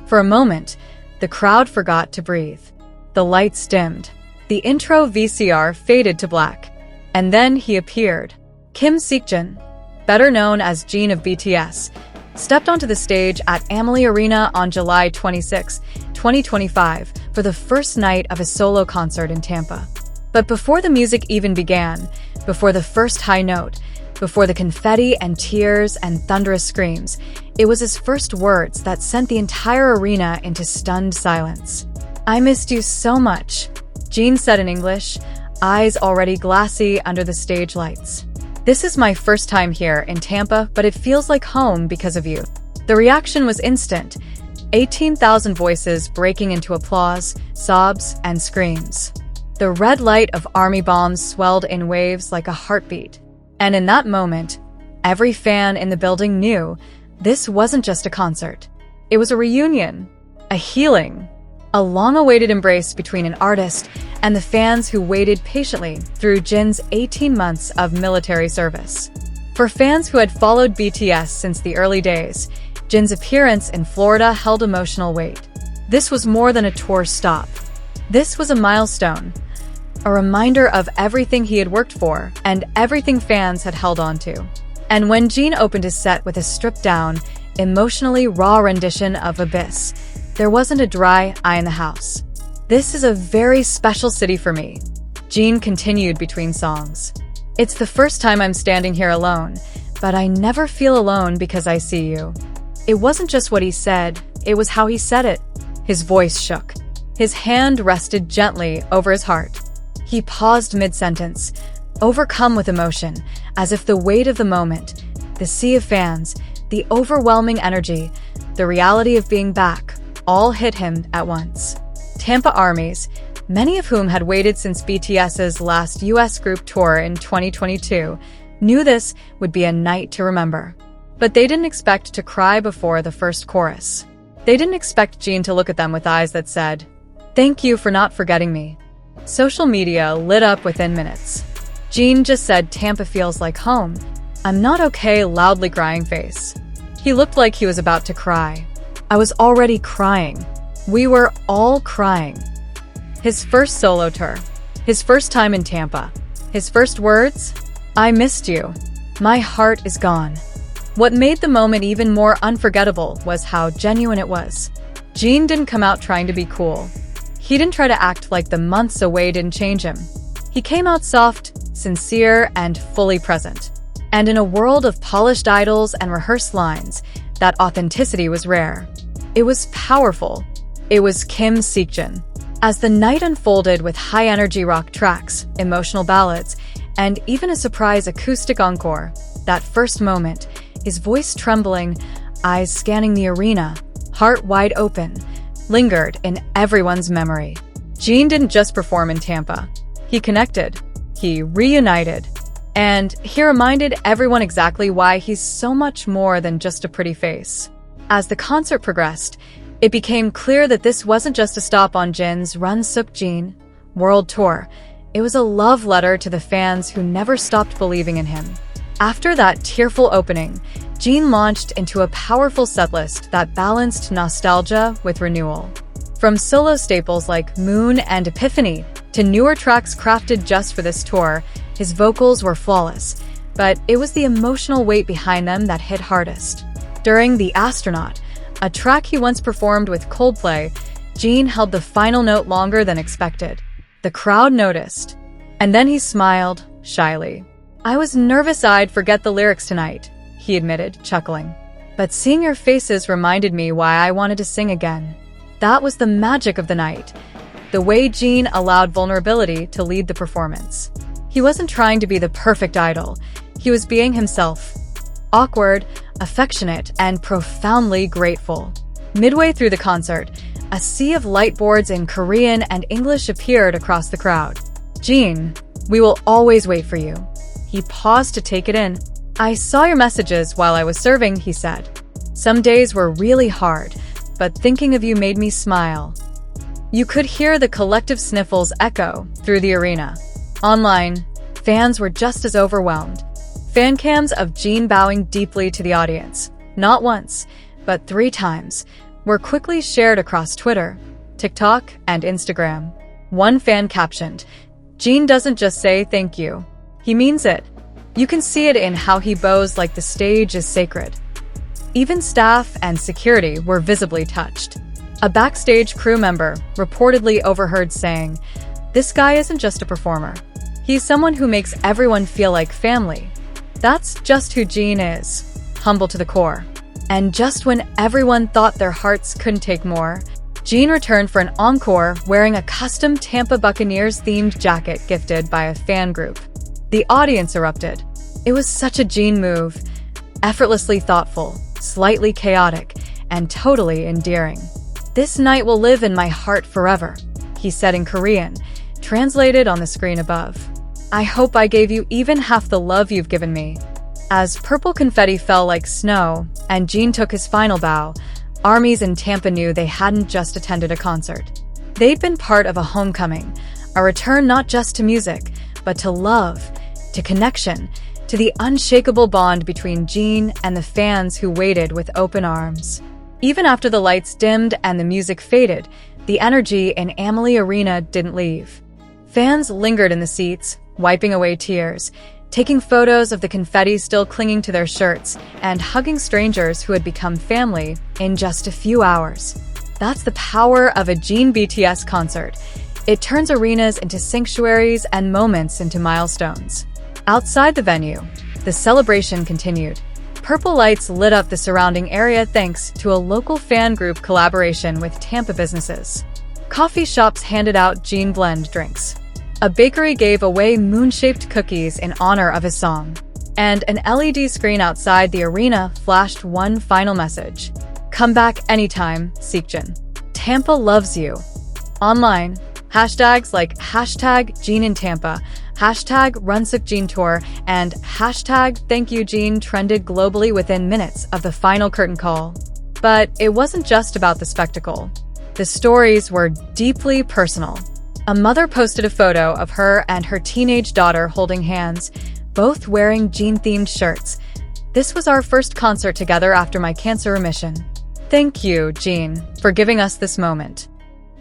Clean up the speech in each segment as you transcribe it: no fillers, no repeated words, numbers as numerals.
For a moment, the crowd forgot to breathe. The lights dimmed. The intro VCR faded to black. And then he appeared. Jin Seokjin, better known as Jin of BTS, stepped onto the stage at Amalie Arena on July 26, 2025, for the first night of his solo concert in Tampa. But before the music even began, before the first high note, before the confetti and tears and thunderous screams, it was his first words that sent the entire arena into stunned silence. "I missed you so much," Jin said in English, eyes already glassy under the stage lights. "This is my first time here in Tampa, but it feels like home because of you." The reaction was instant, 18,000 voices breaking into applause, sobs, and screams. The red light of army bombs swelled in waves like a heartbeat. And in that moment, every fan in the building knew this wasn't just a concert. It was a reunion, a healing, a long-awaited embrace between an artist and the fans who waited patiently through Jin's 18 months of military service. For fans who had followed BTS since the early days, Jin's appearance in Florida held emotional weight. This was more than a tour stop. This was a milestone, a reminder of everything he had worked for and everything fans had held on to. And when Jin opened his set with a stripped-down, emotionally raw rendition of Abyss, there wasn't a dry eye in the house. "This is a very special city for me," Jin continued between songs. "It's the first time I'm standing here alone, but I never feel alone because I see you." It wasn't just what he said, it was how he said it. His voice shook. His hand rested gently over his heart. He paused mid-sentence, overcome with emotion, as if the weight of the moment, the sea of fans, the overwhelming energy, the reality of being back, all hit him at once. Tampa armies, many of whom had waited since BTS's last US group tour in 2022, knew this would be a night to remember. But they didn't expect to cry before the first chorus. They didn't expect Jin to look at them with eyes that said, "Thank you for not forgetting me." Social media lit up within minutes. Jin just said Tampa feels like home. "I'm not okay," loudly crying face. He looked like he was about to cry. I was already crying. We were all crying. His first solo tour. His first time in Tampa. His first words? "I missed you. My heart is gone." What made the moment even more unforgettable was how genuine it was. Jin didn't come out trying to be cool. He didn't try to act like the months away didn't change him. He came out soft, sincere, and fully present. And in a world of polished idols and rehearsed lines, that authenticity was rare. It was powerful. It was Jin Seokjin. As the night unfolded with high-energy rock tracks, emotional ballads, and even a surprise acoustic encore, that first moment, his voice trembling, eyes scanning the arena, heart wide open, lingered in everyone's memory. Jin didn't just perform in Tampa. He connected. He reunited. And he reminded everyone exactly why he's so much more than just a pretty face. As the concert progressed, it became clear that this wasn't just a stop on Jin's Jin Seokjin world tour. It was a love letter to the fans who never stopped believing in him. After that tearful opening, Jin launched into a powerful setlist that balanced nostalgia with renewal. From solo staples like Moon and Epiphany to newer tracks crafted just for this tour, his vocals were flawless, but it was the emotional weight behind them that hit hardest. During The Astronaut, a track he once performed with Coldplay, Jin held the final note longer than expected. The crowd noticed, and then he smiled, shyly. "I was nervous I'd forget the lyrics tonight," he admitted, chuckling. "But seeing your faces reminded me why I wanted to sing again." That was the magic of the night, the way Jin allowed vulnerability to lead the performance. He wasn't trying to be the perfect idol. He was being himself. Awkward, affectionate, and profoundly grateful. Midway through the concert, a sea of light boards in Korean and English appeared across the crowd. "Jin, we will always wait for you." He paused to take it in. "I saw your messages while I was serving," he said. "Some days were really hard, but thinking of you made me smile." You could hear the collective sniffles echo through the arena. Online, fans were just as overwhelmed. Fan cams of Jin bowing deeply to the audience, not once, but 3 times, were quickly shared across Twitter, TikTok, and Instagram. One fan captioned, "Jin doesn't just say thank you. He means it. You can see it in how he bows like the stage is sacred." Even staff and security were visibly touched. A backstage crew member reportedly overheard saying, "This guy isn't just a performer. He's someone who makes everyone feel like family. That's just who Jin is, humble to the core." And just when everyone thought their hearts couldn't take more, Jin returned for an encore wearing a custom Tampa Buccaneers-themed jacket gifted by a fan group. The audience erupted. It was such a Jin move, effortlessly thoughtful, slightly chaotic, and totally endearing. "This night will live in my heart forever," he said in Korean, translated on the screen above. "I hope I gave you even half the love you've given me." As purple confetti fell like snow and Jin took his final bow, armies in Tampa knew they hadn't just attended a concert. They'd been part of a homecoming, a return not just to music, but to love, to connection, to the unshakable bond between Jin and the fans who waited with open arms. Even after the lights dimmed and the music faded, the energy in Amalie Arena didn't leave. Fans lingered in the seats, wiping away tears, taking photos of the confetti still clinging to their shirts, and hugging strangers who had become family in just a few hours. That's the power of a Jin BTS concert. It turns arenas into sanctuaries and moments into milestones. Outside the venue, the celebration continued. Purple lights lit up the surrounding area thanks to a local fan group collaboration with Tampa businesses. Coffee shops handed out Jin blend drinks. A bakery gave away moon-shaped cookies in honor of his song. And an LED screen outside the arena flashed one final message. "Come back anytime, Seokjin. Tampa loves you." Online, hashtags like #JinInTampa, #RunSeokjin and #ThankYouJin trended globally within minutes of the final curtain call. But it wasn't just about the spectacle. The stories were deeply personal. A mother posted a photo of her and her teenage daughter holding hands, both wearing Jin-themed shirts. "This was our first concert together after my cancer remission. Thank you, Jin, for giving us this moment."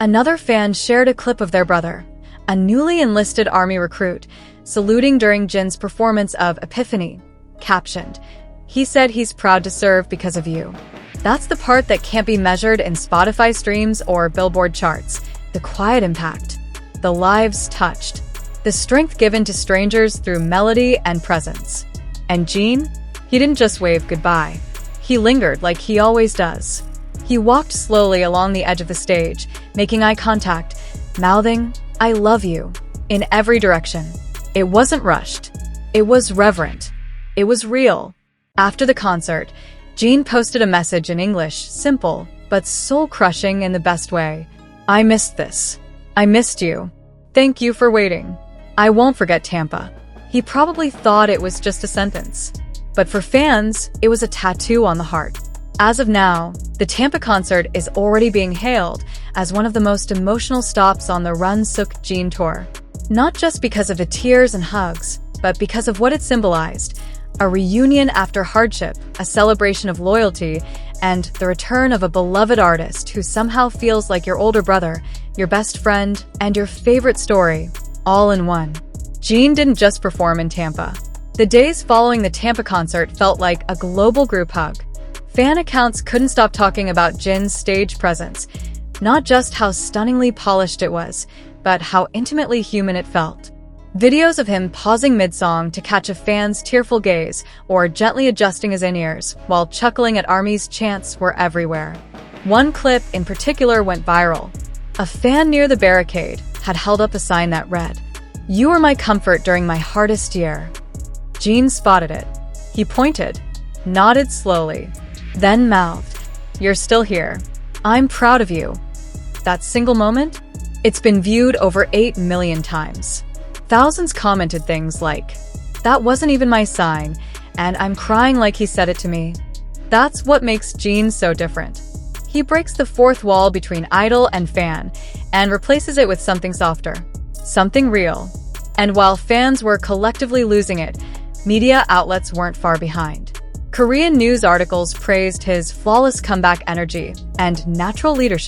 Another fan shared a clip of their brother, a newly enlisted army recruit, saluting during Jin's performance of Epiphany, captioned, "He said he's proud to serve because of you." That's the part that can't be measured in Spotify streams or Billboard charts. The quiet impact. The lives touched. The strength given to strangers through melody and presence. And Jin? He didn't just wave goodbye. He lingered like he always does. He walked slowly along the edge of the stage, making eye contact, mouthing, "I love you," in every direction. It wasn't rushed. It was reverent. It was real. After the concert, Jin posted a message in English, simple, but soul-crushing in the best way. "I missed this. I missed you. Thank you for waiting. I won't forget Tampa." He probably thought it was just a sentence. But for fans, it was a tattoo on the heart. As of now, the Tampa concert is already being hailed as one of the most emotional stops on the Run Seokjin tour. Not just because of the tears and hugs, but because of what it symbolized. A reunion after hardship, a celebration of loyalty, and the return of a beloved artist who somehow feels like your older brother, your best friend, and your favorite story, all in one. Jin didn't just perform in Tampa. The days following the Tampa concert felt like a global group hug. Fan accounts couldn't stop talking about Jin's stage presence, not just how stunningly polished it was, but how intimately human it felt. Videos of him pausing mid-song to catch a fan's tearful gaze or gently adjusting his in-ears while chuckling at ARMY's chants were everywhere. One clip in particular went viral. A fan near the barricade had held up a sign that read, "You are my comfort during my hardest year." Jin spotted it. He pointed, nodded slowly, then mouthed, "You're still here. I'm proud of you." That single moment? It's been viewed over 8 million times. Thousands commented things like, "That wasn't even my sign, and I'm crying like he said it to me." That's what makes Jin so different. He breaks the fourth wall between idol and fan and replaces it with something softer, something real. And while fans were collectively losing it, media outlets weren't far behind. Korean news articles praised his flawless comeback energy and natural leadership.